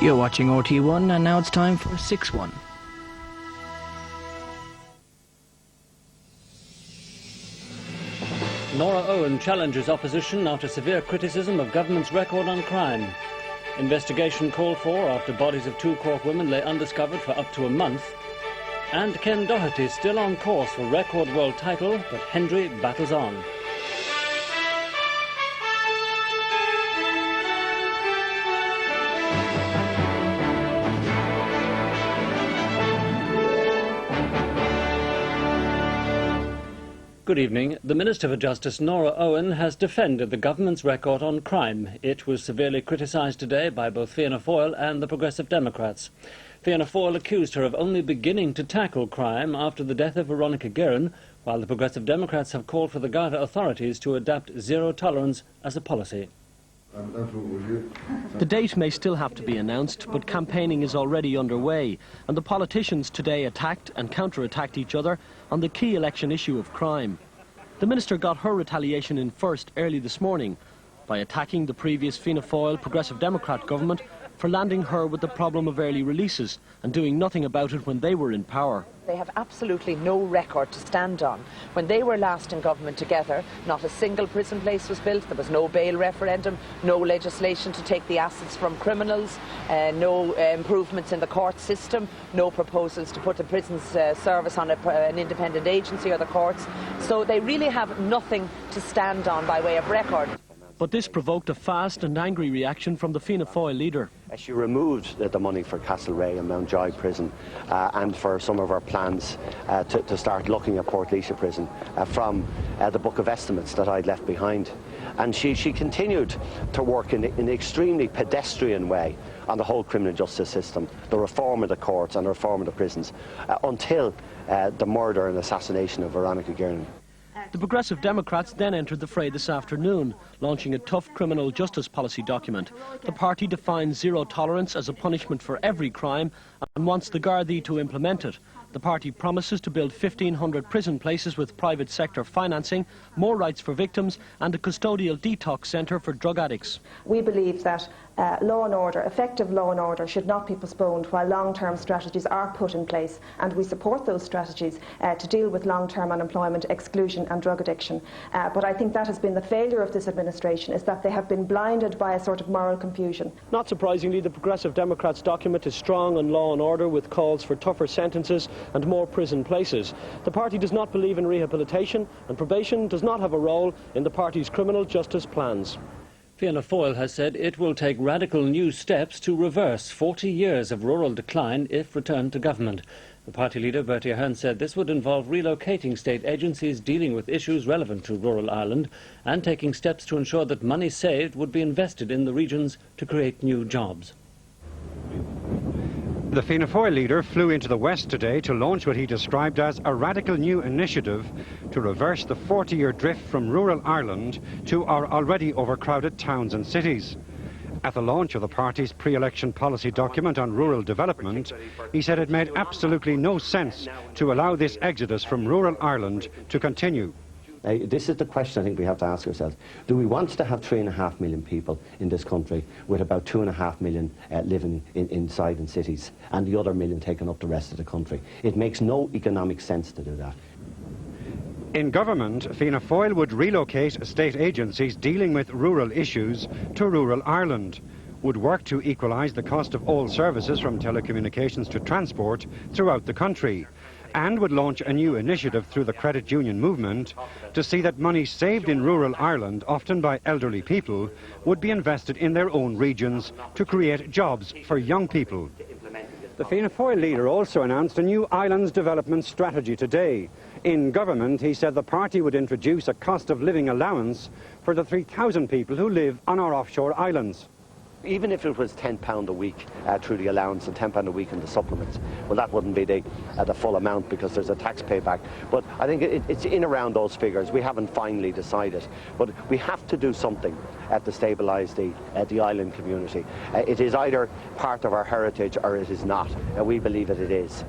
You're watching RTE1 and now it's time for 6-1. Nora Owen challenges opposition after severe criticism of government's record on crime. Investigation called for after bodies of 2 Cork women lay undiscovered for up to a month. And Ken Doherty still on course for record world title, but Hendry battles on. Good evening. The Minister for Justice, Nora Owen, has defended the government's record on crime. It was severely criticised today by both Fianna Fáil and the Progressive Democrats. Fianna Fáil accused her of only beginning to tackle crime after the death of Veronica Guerin, while the Progressive Democrats have called for the Garda authorities to adopt zero tolerance as a policy. The date may still have to be announced, but campaigning is already underway, and the politicians today attacked and counter-attacked each other on the key election issue of crime. The Minister got her retaliation in first early this morning by attacking the previous Fianna Fáil Progressive Democrat government for landing her with the problem of early releases and doing nothing about it when they were in power. They have absolutely no record to stand on. When they were last in government together, not a single prison place was built, there was no bail referendum, no legislation to take the assets from criminals, no improvements in the court system, no proposals to put the prisons service on an independent agency or the courts. So they really have nothing to stand on by way of record. But this provoked a fast and angry reaction from the Fianna Fáil leader. She removed the money for Castlereagh and Mountjoy prison and for some of our plans to start looking at Portlaoise prison from the book of estimates that I'd left behind. And she continued to work in an extremely pedestrian way on the whole criminal justice system, the reform of the courts and the reform of the prisons, until the murder and assassination of Veronica Guerin. The Progressive Democrats then entered the fray this afternoon, launching a tough criminal justice policy document. The party defines zero tolerance as a punishment for every crime and wants the Gardaí to implement it. The party promises to build 1,500 prison places with private sector financing, more rights for victims and a custodial detox centre for drug addicts. We believe that law and order, effective law and order, should not be postponed while long-term strategies are put in place, and we support those strategies to deal with long-term unemployment, exclusion and drug addiction. But I think that has been the failure of this administration, is that they have been blinded by a sort of moral confusion. Not surprisingly, the Progressive Democrats' document is strong on law and order, with calls for tougher sentences and more prison places. The party does not believe in rehabilitation, and probation does not have a role in the party's criminal justice plans. Fianna Fáil has said it will take radical new steps to reverse 40 years of rural decline if returned to government. The party leader, Bertie Ahern, said this would involve relocating state agencies dealing with issues relevant to rural Ireland and taking steps to ensure that money saved would be invested in the regions to create new jobs. The Fianna Fáil leader flew into the West today to launch what he described as a radical new initiative to reverse the 40-year drift from rural Ireland to our already overcrowded towns and cities. At the launch of the party's pre-election policy document on rural development, he said it made absolutely no sense to allow this exodus from rural Ireland to continue. This is the question I think we have to ask ourselves. Do we want to have 3.5 million people in this country with about 2.5 million living inside in cities and the other million taking up the rest of the country? It makes no economic sense to do that. In government, Fianna Fáil would relocate state agencies dealing with rural issues to rural Ireland, would work to equalise the cost of all services from telecommunications to transport throughout the country, and would launch a new initiative through the credit union movement to see that money saved in rural Ireland, often by elderly people, would be invested in their own regions to create jobs for young people. The Fianna Fáil leader also announced a new islands development strategy today. In government, he said the party would introduce a cost of living allowance for the 3,000 people who live on our offshore islands. Even if it was £10 a week through the allowance and £10 a week in the supplements, well, that wouldn't be the full amount because there's a tax payback. But I think it's in around those figures. We haven't finally decided. But we have to do something to stabilise the island community. It is either part of our heritage or it is not. We believe that it is.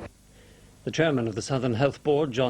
The chairman of the Southern Health Board, John